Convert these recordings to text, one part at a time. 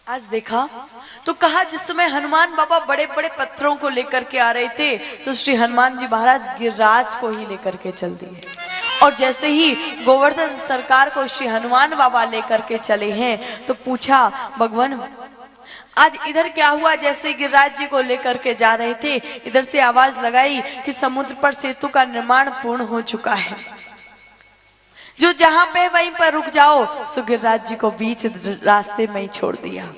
आज देखा तो कहा जिस समय हनुमान बाबा बड़े बड़े पत्थरों को लेकर के आ रहे थे तो श्री हनुमान जी महाराज गिरिराज को ही लेकर के चल दिए। और जैसे ही गोवर्धन सरकार को श्री हनुमान बाबा लेकर के चले हैं तो पूछा भगवान आज इधर क्या हुआ। जैसे गिरिराज जी को लेकर के जा रहे थे इधर से आवाज लगाई कि समुद्र पर सेतु का निर्माण पूर्ण हो चुका है, जो जहां पे वहीं पर रुक जाओ। सो गिरिराज जी को बीच रास्ते में ही छोड़ दिया।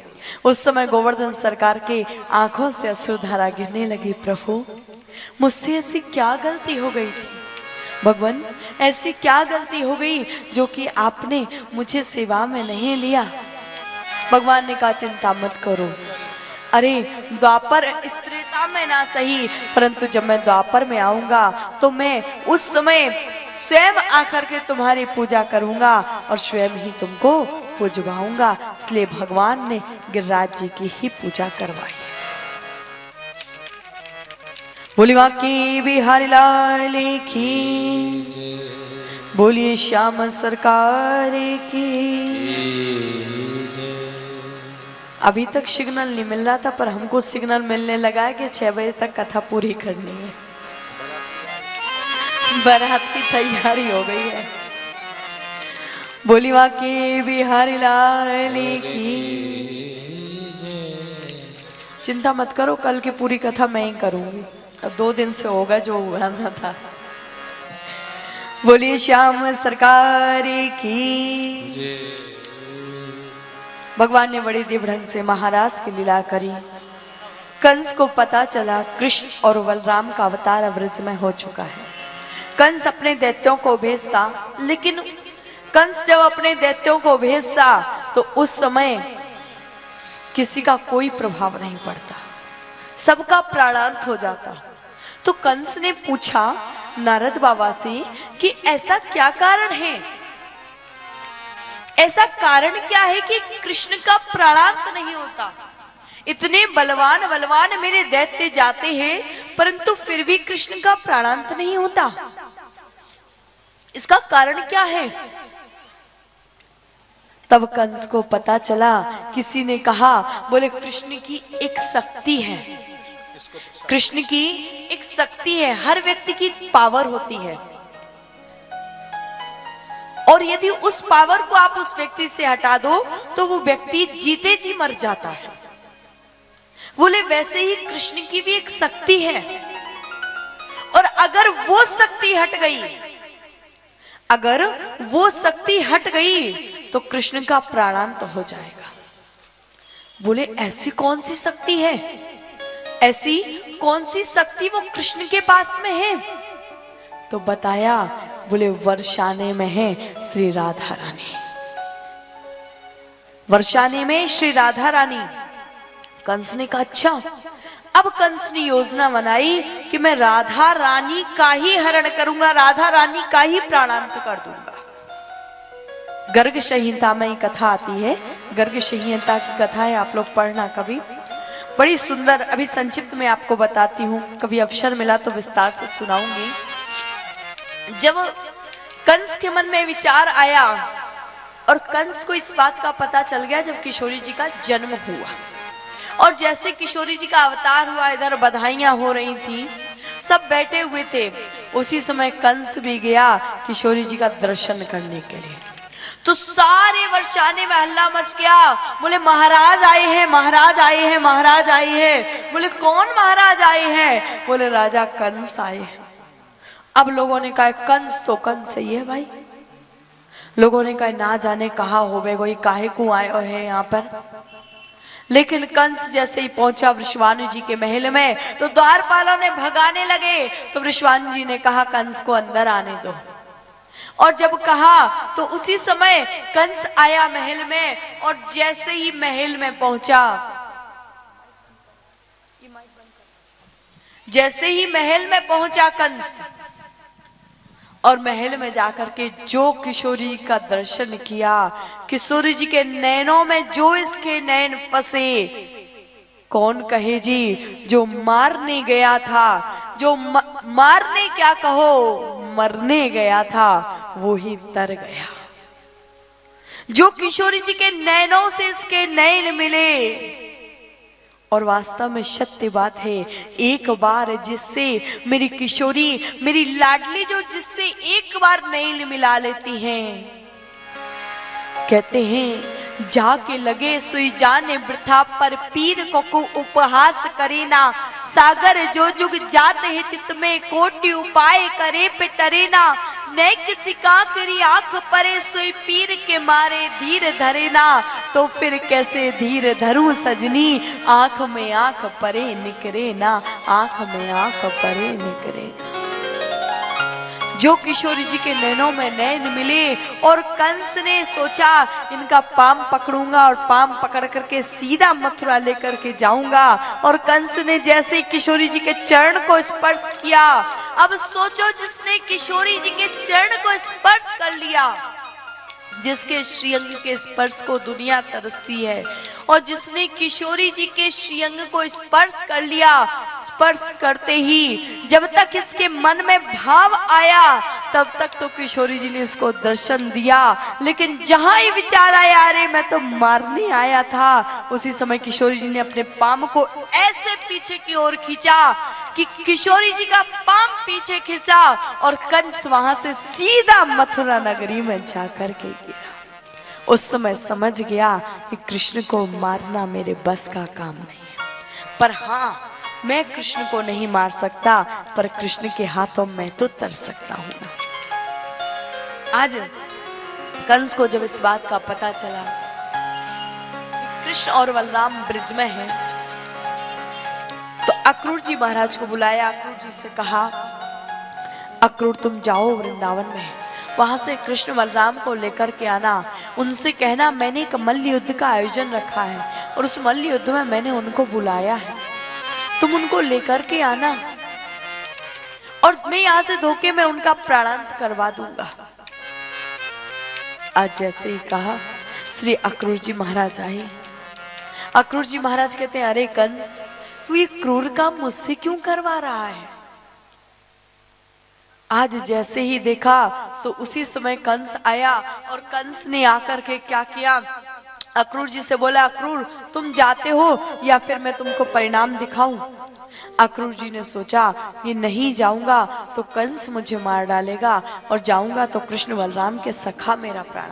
उस समय गोवर्धन सरकार के आंखों से अश्रुधारा गिरने लगी। प्रभु मुझसे ऐसी क्या गलती हो गई थी, भगवान ऐसी क्या गलती हो गई जो कि आपने मुझे सेवा में नहीं लिया। भगवान ने कहा चिंता मत करो, अरे द्वापर त्रेता में ना सही परंतु जब मैं द्वापर में आऊंगा तो मैं उस समय स्वयं आकर के तुम्हारी पूजा करूंगा और स्वयं ही तुमको पूजवाऊंगा। इसलिए भगवान ने गिरिराज जी की ही पूजा करवाई। बोली बांके बिहारी लाल की, बोलिए श्याम सरकार की। अभी तक सिग्नल नहीं मिल रहा था पर हमको सिग्नल मिलने लगा है कि 6 बजे तक कथा पूरी करनी है। बारात की तैयारी हो गई है। बोली बांके बिहारी लाल की। चिंता मत करो, कल की पूरी कथा मैं ही करूंगी। अब 2 दिन से होगा जो आना था। बोलिए श्याम सरकार की। भगवान ने बड़ी दिव्य ढंग से महाराज की लीला करी। कंस को पता चला कृष्ण और बलराम का अवतार व्रज में हो चुका है। कंस अपने दैत्यों को भेजता, लेकिन कंस जब अपने दैत्यों को भेजता तो उस समय किसी का कोई प्रभाव नहीं पड़ता, सबका प्राणांत हो जाता। तो कंस ने पूछा नारद बाबा से कि ऐसा क्या कारण है, ऐसा कारण क्या है कि कृष्ण का प्राणांत नहीं होता। इतने बलवान बलवान मेरे दैत्य जाते हैं परंतु फिर भी कृष्ण का प्राणांत नहीं होता, इसका कारण क्या है। तब कंस को पता चला, किसी ने कहा बोले कृष्ण की एक शक्ति है, कृष्ण की एक शक्ति है, हर व्यक्ति की पावर होती है और यदि उस पावर को आप उस व्यक्ति से हटा दो तो वो व्यक्ति जीते जी मर जाता है। बोले वैसे ही कृष्ण की भी एक शक्ति है और अगर वो शक्ति हट गई, अगर वो शक्ति हट गई तो कृष्ण का प्राणांत हो जाएगा। बोले ऐसी कौन सी शक्ति है, ऐसी कौन सी शक्ति वो कृष्ण के पास में है। तो बताया, बोले वर्षाने में है श्री राधा रानी, वर्षाने में श्री राधा रानी। कंस ने कहा अच्छा। अब कंस ने योजना बनाई कि मैं राधा रानी का ही हरण करूंगा, राधा रानी का ही प्राणांत कर दूंगा। गर्ग संहिता में कथा आती है, गर्ग संहिता की कथा है, आप लोग पढ़ना कभी, बड़ी सुंदर। अभी संक्षिप्त में आपको बताती हूँ, कभी अवसर मिला तो विस्तार से सुनाऊंगी। जब कंस के मन में विचार आया और कंस को इस बात का पता चल गया जब किशोरी जी का जन्म हुआ और जैसे किशोरी जी का अवतार हुआ, इधर बधाइयां हो रही थी, सब बैठे हुए थे, उसी समय कंस भी गया किशोरी जी का दर्शन करने के लिए। तो सारे वर्षाने में हल्ला मच गया, बोले महाराज आए हैं, महाराज आए हैं, महाराज आए हैं। बोले कौन महाराज आए हैं, बोले राजा कंस आए हैं। अब लोगों ने कहा कंस तो कंस ही है भाई, लोगों ने कहा ना जाने कहा होवे कोई, काहे को आए है यहाँ पर। लेकिन कंस जैसे ही पहुंचा वृषभानु जी के महल में तो द्वारपालों ने भगाने लगे, तो वृषभानु जी ने कहा कंस को अंदर आने दो। और जब कहा तो उसी समय कंस आया महल में और जैसे ही महल में पहुंचा, जैसे ही महल में पहुंचा कंस और महल में जाकर के जो किशोरी का दर्शन किया, किशोरी जी के नैनों में जो इसके नैन फंसे, कौन कहे जी, जो मारने गया था, जो मारने क्या कहो मरने गया था, वो ही तर गया। जो किशोरी जी के नैनों से इसके नयन मिले। और वास्तव में सत्य बात है, एक बार जिससे मेरी किशोरी, मेरी लाडली जो जिससे एक बार नयन मिला लेती हैं, कहते हैं जाके लगे सुई जाने वृथा, पर पीर को उपहास करे ना। सागर जो जुग जाते है चित्त में, कोटि उपाय करे पे टरे ना। न किसी का करी आंख परे, सोई पीर के मारे धीर धरे ना। तो फिर कैसे धीर धरूं सजनी, आंख में आंख परे निकरे ना, आंख में आंख परे निकरे। जो किशोरी जी के नैनों में नैन मिले और कंस ने सोचा इनका पाम पकड़ूंगा और पाम पकड़ करके सीधा मथुरा लेकर के जाऊंगा। और कंस ने जैसे किशोरी जी के चरण को स्पर्श किया, अब सोचो जिसने किशोरी जी के चरण को स्पर्श कर लिया, जिसके श्रीअंग के स्पर्श को दुनिया तरसती है, और जिसने किशोरी जी के श्रीअंग को स्पर्श कर लिया, स्पर्श करते ही जब तक इसके मन में भाव आया तब तक तो किशोरी जी ने इसको दर्शन दिया। लेकिन जहां ही विचार आया अरे मैं तो मारने आया था, उसी समय किशोरी जी ने अपने पाम को ऐसे पीछे की ओर खींचा कि किशोरी जी का पाम पीछे खींचा और कंस वहां से सीधा मथुरा नगरी में जाकर के गिरा। उस समय समझ गया कि कृष्ण को मारना मेरे बस का काम नहीं है, पर हाँ मैं कृष्ण को नहीं मार सकता, पर कृष्ण के हाथों में तो तर सकता हूं ना। आज कंस को जब इस बात का पता चला कृष्ण और बलराम ब्रिज में हैं, तो अक्रूर जी महाराज को बुलाया। अक्रूर जी से कहा, अक्रूर तुम जाओ वृंदावन में, वहां से कृष्ण बलराम को लेकर के आना। उनसे कहना मैंने एक मल्ल युद्ध का आयोजन रखा है और उस मल्ल युद्ध में मैंने उनको बुलाया है, तुम उनको लेकर के आना और मैं यहां से धोखे में उनका प्राणांत करवा दूंगा। आज जैसे ही कहा श्री अक्रूर जी महाराज आए। अक्रूर जी महाराज कहते हैं, अरे कंस तू ये क्रूर काम मुझसे क्यों करवा रहा है? आज जैसे ही देखा सो उसी समय कंस आया और कंस ने आकर के क्या किया, अक्रूर जी से बोला, अक्रूर तुम जाते हो या फिर मैं तुमको परिणाम दिखाऊं? अक्रूर जी ने सोचा कि नहीं जाऊंगा तो कंस मुझे मार डालेगा और जाऊंगा तो कृष्ण बलराम के सखा मेरा प्राण